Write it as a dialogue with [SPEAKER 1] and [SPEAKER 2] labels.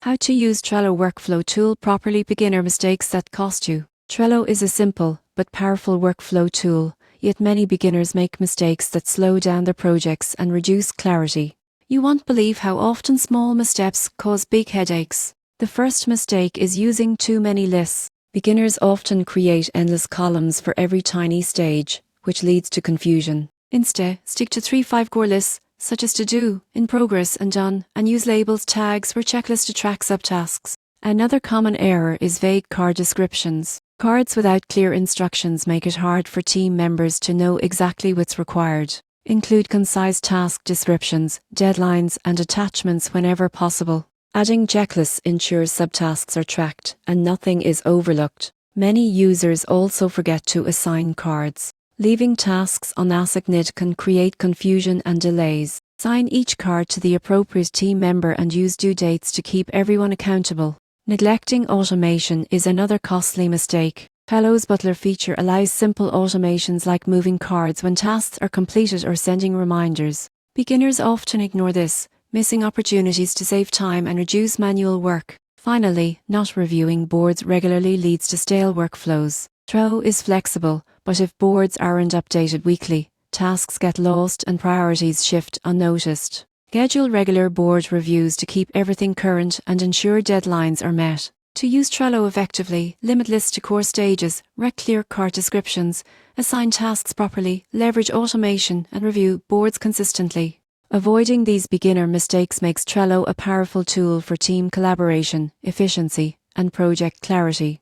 [SPEAKER 1] How to use Trello workflow tool properly. Beginner mistakes that cost you. Trello is a simple but powerful workflow tool, yet many beginners make mistakes that slow down their projects and reduce clarity. You won't believe how often small missteps cause big headaches. The first mistake is using too many lists. Beginners often create endless columns for every tiny stage, which leads to confusion. Instead, stick to 3-5 core lists, such as to do, in progress and done, and use labels, tags, or checklists to track subtasks. Another common error is vague card descriptions. Cards without clear instructions make it hard for team members to know exactly what's required. Include concise task descriptions, deadlines, and attachments whenever possible. Adding checklists ensures subtasks are tracked and nothing is overlooked. Many users also forget to assign cards. Leaving tasks unassigned can create confusion and delays. Assign each card to the appropriate team member and use due dates to keep everyone accountable. Neglecting automation is another costly mistake. Trello's Butler feature allows simple automations like moving cards when tasks are completed or sending reminders. Beginners often ignore this, missing opportunities to save time and reduce manual work. Finally, not reviewing boards regularly leads to stale workflows. Trello is flexible, but if boards aren't updated weekly, tasks get lost and priorities shift unnoticed. Schedule regular board reviews to keep everything current and ensure deadlines are met. To use Trello effectively, limit lists to core stages, write clear card descriptions, assign tasks properly, leverage automation, and review boards consistently. Avoiding these beginner mistakes makes Trello a powerful tool for team collaboration, efficiency, and project clarity.